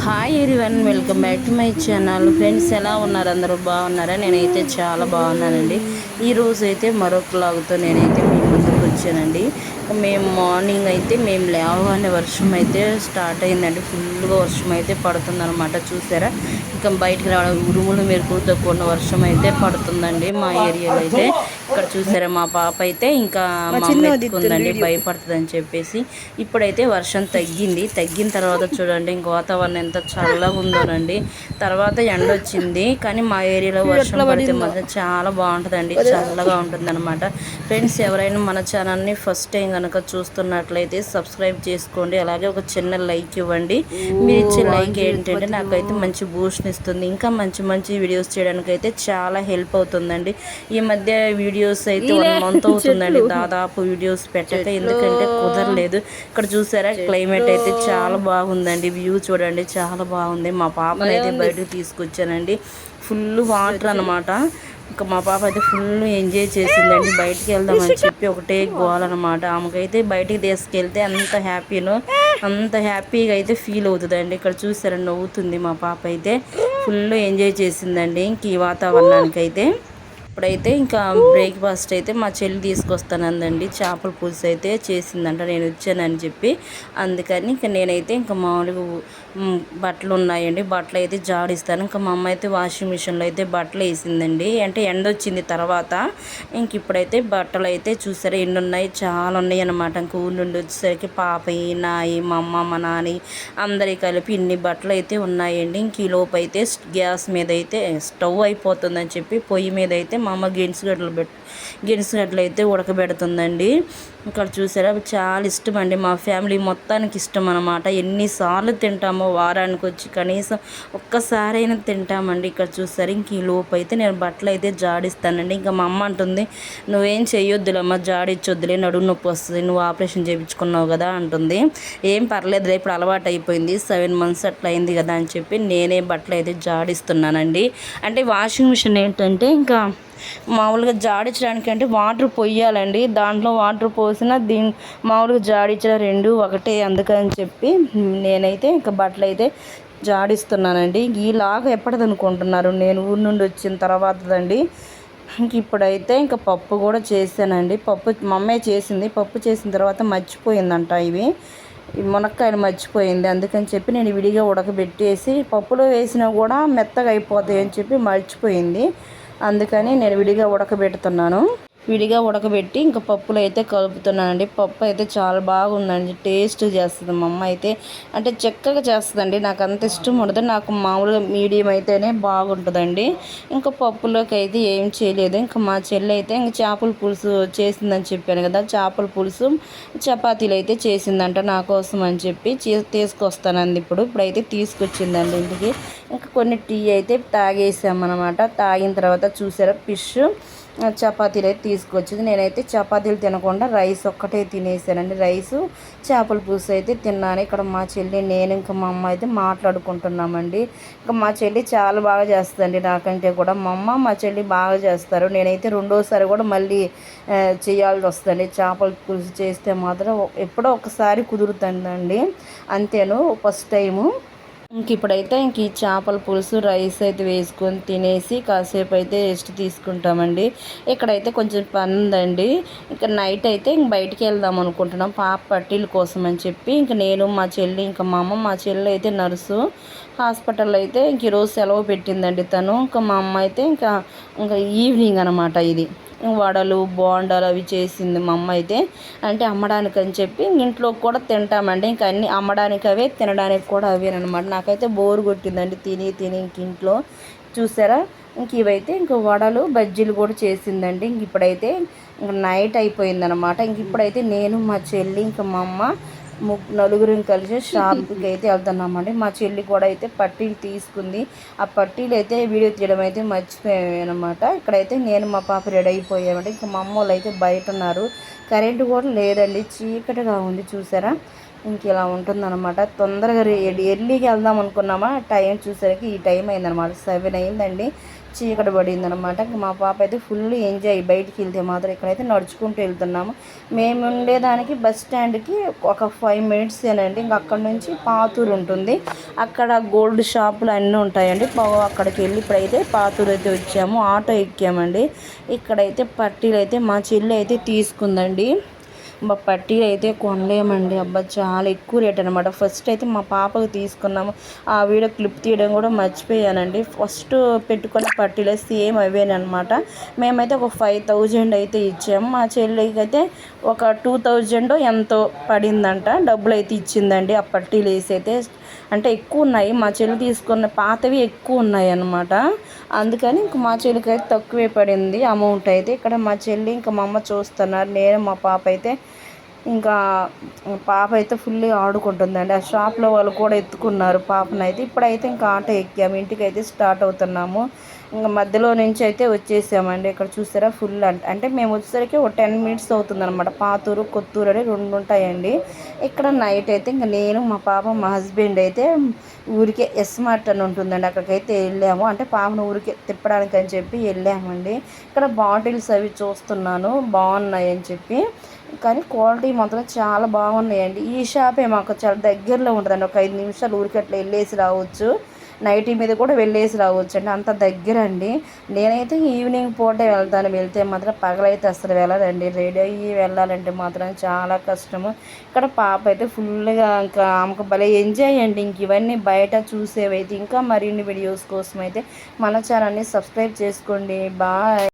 Hi everyone, welcome back to my channel. Friends, ఎలా ఉన్నారు? అందరూ బాగున్నారా? నేనైతే చాలా బాగున్నానండి. ఈరోజు అయితే మరొక వ్లాగ్తో నేనైతే మీ ముందుకు వచ్చానండి. మేము మార్నింగ్ అయితే మేము లేవగానే వర్షం అయితే స్టార్ట్ అయిందండి. ఫుల్గా వర్షం అయితే పడుతుందన్నమాట. చూసారా, ఇంకా బయటకు రావడం ఉరుములు మెరుపులతో కూడిన వర్షం అయితే పడుతుందండి మా ఏరియాలో అయితే. ఇక్కడ చూసారా, మా పాప అయితే ఇంకా మమ్మీ ఎత్తుకుందండి భయపడుతుందని చెప్పేసి. ఇప్పుడైతే వర్షం తగ్గిన తర్వాత చూడండి ఇంక వాతావరణం ఎంత చల్లగా ఉందోనండి. తర్వాత ఎండ వచ్చింది, కానీ మా ఏరియాలో వర్షం పడితే మాత్రం చాలా బాగుంటుందండి, చల్లగా ఉంటుంది అనమాట. ఫ్రెండ్స్, ఎవరైనా మన ఛానల్ని ఫస్ట్ టైం కనుక చూస్తున్నట్లయితే సబ్స్క్రైబ్ చేసుకోండి, అలాగే ఒక చిన్న లైక్ ఇవ్వండి. మీరు ఇచ్చే లైక్ ఏంటంటే నాకైతే మంచి బూస్ట్ని ఇస్తుంది, ఇంకా మంచి మంచి వీడియోస్ చేయడానికి అయితే చాలా హెల్ప్ అవుతుందండి. ఈ మధ్య వీడియోస్ అయితే 1 month అవుతుందండి దాదాపు వీడియోస్ పెట్టక, ఎందుకంటే కుదరలేదు. ఇక్కడ చూసారా, క్లైమేట్ అయితే చాలా బాగుందండి. వ్యూ చూడండి, చాలా బాగుంది. మా పాపను అయితే బయటకు తీసుకొచ్చానండి. ఫుల్ వాటర్ అనమాట. ఇంకా మా పాప అయితే ఫుల్ ఎంజాయ్ చేసిందండి. బయటికి వెళ్దామని చెప్పి ఒకటే గోల్ అనమాట. ఆమెకైతే బయటికి తీసుకెళ్తే అంత హ్యాపీగా అయితే ఫీల్ అవుతుందండి. ఇక్కడ చూసారా, నవ్వుతుంది మా పాప అయితే. ఫుల్ ఎంజాయ్ చేసిందండి ఇంక ఈ వాతావరణానికి అయితే. ఇప్పుడైతే ఇంకా బ్రేక్ఫాస్ట్ అయితే మా చెల్లి తీసుకొస్తానందండి. చేపల పులుసు అయితే చేసిందంట, నేను వచ్చానని చెప్పి. అందుకని ఇంకా నేనైతే ఇంకా మామూలుగా బట్టలు ఉన్నాయండి, బట్టలు అయితే జాడిస్తాను. ఇంకా మా అమ్మ అయితే వాషింగ్ మిషన్లో అయితే బట్టలు వేసిందండి. అంటే ఎండ వచ్చింది తర్వాత. ఇంక ఇప్పుడైతే బట్టలు అయితే చూసారా ఎన్ని ఉన్నాయి, చాలా ఉన్నాయి అన్నమాట. ఇంక ఊరి నుండి వచ్చేసరికి పాపయి, నాయి, మా అమ్మ, మా నాని అందరి కలిపి ఇన్ని బట్టలు అయితే ఉన్నాయండి. ఇంక ఈ లోపు అయితే గ్యాస్ మీద అయితే స్టవ్ అయిపోతుందని చెప్పి పొయ్యి మీద అయితే మా అమ్మ గిన్నెసగడ్డలు అయితే ఉడకబెడుతుందండి. ఇక్కడ చూసారా, చాలా ఇష్టం అండి, మా ఫ్యామిలీ మొత్తానికి ఇష్టం అనమాట. ఎన్నిసార్లు తింటామో వారానికి వచ్చి కనీసం ఒక్కసారైనా తింటామండి. ఇక్కడ చూసారు, ఇంక ఈ లోపు అయితే నేను బట్టలు అయితే జాడిస్తానండి. ఇంకా మా అమ్మ అంటుంది, నువ్వేం చెయ్యొద్దులమ్మ, జాడిచ్చొద్దులే, నడుము నొప్పి వస్తుంది, నువ్వు ఆపరేషన్ చేయించుకున్నావు కదా అంటుంది. ఏం పర్లేదులే, ఇప్పుడు అలవాటు అయిపోయింది, 7 months అట్లా అయింది కదా అని చెప్పి నేనే బట్టలు అయితే జాడిస్తున్నానండి. అంటే వాషింగ్ మిషన్ ఏంటంటే ఇంకా మామూలుగా జాడించడానికి అంటే వాటర్ పొయ్యాలండి. దాంట్లో వాటర్ పోసిన మామూలుగా జాడించడం 2 ఒకటే. అందుకని చెప్పి నేనైతే ఇంకా బట్టలు అయితే జాడిస్తున్నానండి. ఈలాగా ఎప్పటిదనుకుంటున్నారు, నేను ఊరి నుండి వచ్చిన తర్వాతదండి. ఇంక ఇప్పుడైతే ఇంకా పప్పు కూడా చేశానండి. పప్పు మమ్మే చేసింది. పప్పు చేసిన తర్వాత మర్చిపోయిందంట ఈ మునక్కాయలు మర్చిపోయింది. అందుకని చెప్పి నేను విడిగా ఉడకబెట్టేసి పప్పులో వేసినా కూడా మెత్తగా అయిపోతాయి అని చెప్పి మర్చిపోయింది. అందుకని నేను విడిగా ఉడకబెట్టి ఇంకా పప్పులో అయితే కలుపుతున్నానండి. పప్పు అయితే చాలా బాగుందండి, టేస్ట్ చేస్తుంది మా అమ్మ అయితే. అంటే చక్కగా చేస్తుందండి, నాకు అంత ఇష్టం ఉండదు, నాకు మామూలుగా మీడియం అయితేనే బాగుంటుందండి. ఇంకా పప్పులోకి అయితే ఏం చేయలేదు. ఇంకా మా చెల్లి అయితే ఇంక చేపల పులుసు చేసిందని చెప్పాను కదా, చేపల పులుసు చపాతీలు అయితే చేసిందంట నా కోసం అని చెప్పి తీసుకొస్తానండి. ఇప్పుడైతే తీసుకొచ్చిందండి ఇంటికి. ఇంకా కొన్ని టీ అయితే తాగేసామన్నమాట. తాగిన తర్వాత చూసారా, ఫిష్ చపాతీలు అయితే తీసుకొచ్చింది. నేనైతే చపాతీలు తినకుండా రైస్ ఒక్కటే తినేసానండి. రైసు చేపల పులుసు అయితే తిన్నాను. ఇక్కడ మా చెల్లి, నేను ఇంకా మా అమ్మ అయితే మాట్లాడుకుంటున్నామండి. ఇంకా మా చెల్లి చాలా బాగా చేస్తుందండి నాకంటే కూడా. మా అమ్మ, మా చెల్లి బాగా చేస్తారు. నేనైతే రెండోసారి కూడా మళ్ళీ చేయాల్సి వస్తుంది. చేపల పులుసు చేస్తే మాత్రం ఎప్పుడో ఒకసారి కుదురుతుందండి, అంతేను, ఫస్ట్ టైము. ఇప్పుడైతే ఈ చేపల పులుసు రైస్ అయితే వేసుకొని తినేసి కాసేపు అయితే రెస్ట్ తీసుకుంటామండి. ఇక్కడైతే కొంచెం పని ఉందండి. ఇంకా నైట్ అయితే బయటికి వెళ్దాం అనుకుంటున్నాం పాప పట్టీల కోసం అని చెప్పి. ఇంక నేను, మా చెల్లి, ఇంకా మా అమ్మ. మా చెల్లి అయితే నర్సు, హాస్పిటల్లో అయితే ఈరోజు సెలవు పెట్టిందండి తను. ఇంకా మా అమ్మ అయితే ఇంకా ఈవినింగ్ అనమాట ఇది. వడలు, బోండాలు అవి చేసింది మా అమ్మ అయితే. అంటే అమ్మడానికి అని చెప్పి ఇంట్లో కూడా తింటామండి. ఇంకా అన్నీ అమ్మడానికి అవే, తినడానికి కూడా అవేనమాట. నాకైతే బోరు కొట్టిందండి తిని ఇంక ఇంట్లో. చూసారా, ఇవైతే వడలు, బజ్జీలు కూడా చేసిందండి. ఇప్పుడైతే నైట్ అయిపోయిందనమాట. ఇప్పుడైతే నేను, మా చెల్లి, ఇంకా మా అమ్మ నలుగురిని కలిసి షాప్కి అయితే వెళ్తున్నామండి. మా చెల్లి కూడా అయితే పట్టీలు తీసుకుంది. ఆ పట్టీలు అయితే వీడియో తీయడం అయితే మర్చిపోయామన్నమాట. ఇక్కడైతే నేను, మా పాప రెడీ అయిపోయామండి. ఇంకా మా అమ్మ వాళ్ళు అయితే బయట ఉన్నారు. కరెంటు కూడా లేదండి, చీకటిగా ఉంది చూసారా. ఇంక ఇలా ఉంటుందన్నమాట. తొందరగా ఎర్లీగా వెళ్దాం అనుకున్నామా, టైం చూసరికి ఈ టైం అయిందనమాట. 7 అయిందండి, చీకటి పడిందనమాట. ఇంక మా పాప అయితే ఫుల్ ఎంజాయ్. బయటికి వెళ్తే మాత్రం ఇక్కడైతే నడుచుకుంటూ వెళ్తున్నాము. మేము ఉండేదానికి బస్ స్టాండ్కి ఒక 5 మినిట్సేనండి. ఇంక అక్కడ నుంచి పాతూరు ఉంటుంది, అక్కడ గోల్డ్ షాపులు అన్నీ ఉంటాయండి. అక్కడికి వెళ్ళి ఇప్పుడైతే పాతూరు అయితే వచ్చాము. ఆటో ఎక్కామండి. ఇక్కడైతే పట్టీలు అయితే మా చెల్లి అయితే తీసుకుందండి. మా పట్టీలు అయితే కొనలేమండి. అబ్బా చాలా ఎక్కువ రేట్ అనమాట. ఫస్ట్ అయితే మా పాపకు తీసుకున్నాము. ఆ వీడియో క్లిప్ తీయడం కూడా మర్చిపోయానండి. ఫస్ట్ పెట్టుకున్న పట్టీలు సేమ్ అవేనమాట. మేమైతే ఒక 5,000 అయితే ఇచ్చాము. మా చెల్లికి అయితే ఒక 2,000 ఎంతో పడిందంట. డబ్బులు అయితే ఇచ్చిందండి ఆ పట్టీలు వేసి అయితే. అంటే ఎక్కువ ఉన్నాయి, మా చెల్లి తీసుకున్న పాతవి ఎక్కువ ఉన్నాయి అన్నమాట. అందుకని ఇంక మా చెల్లికి అయితే తక్కువే పడింది అమౌంట్ అయితే. ఇక్కడ మా చెల్లి ఇంకా మా అమ్మ చూస్తున్నారు, నేను మా పాప అయితే ఇంకా పాప అయితే ఫుల్లీ ఆడుకుంటుందండి. ఆ షాప్లో వాళ్ళు కూడా ఎత్తుకున్నారు పాపనైతే. ఇప్పుడైతే ఇంకా ఆటో ఎక్కాము, ఇంటికి అయితే స్టార్ట్ అవుతున్నాము. ఇంకా మధ్యలో నుంచి అయితే వచ్చేసామండి. ఇక్కడ చూసారా ఫుల్ అంటే మేము వచ్చేసరికి ఒక 10 మినిట్స్ అవుతుందన్నమాట. పాతూరు కొత్తూరు అని 2 ఉంటాయండి. ఇక్కడ నైట్ అయితే ఇంకా నేను మా పాప మా హస్బెండ్ అయితే ఊరికే స్మార్ట్ అని ఉంటుందండి, అక్కడికైతే వెళ్ళాము. అంటే పాపను ఊరికే తిప్పడానికి అని చెప్పి వెళ్ళామండి. ఇక్కడ బాటిల్స్ అవి చూస్తున్నాను, బాగున్నాయి అని చెప్పి. కానీ క్వాలిటీ మాత్రం చాలా బాగున్నాయండి. ఈ షాపే మాకు చాలా దగ్గరలో ఉంటుందండి. ఒక 5 నిమిషాలు ఊరికి అట్లా వెళ్ళేసి రావచ్చు. నైటీ మీద కూడా వెళ్ళేసి రావచ్చు అండి, అంత దగ్గర అండి. నేనైతే ఈవినింగ్ పూటే వెళ్తాను. వెళ్తే మాత్రం పగలైతే అసలు వెళ్ళాలండి. రెడీ అయ్యి వెళ్ళాలంటే మాత్రం చాలా కష్టము. ఇక్కడ పాప అయితే ఫుల్గా ఇంకా ఆమెకు భలే ఎంజాయ్ అండి. ఇంక ఇవన్నీ బయట చూసేవైతే. ఇంకా మరిన్ని వీడియోస్ కోసం అయితే మన ఛానల్ని సబ్స్క్రైబ్ చేసుకోండి. బాయ్.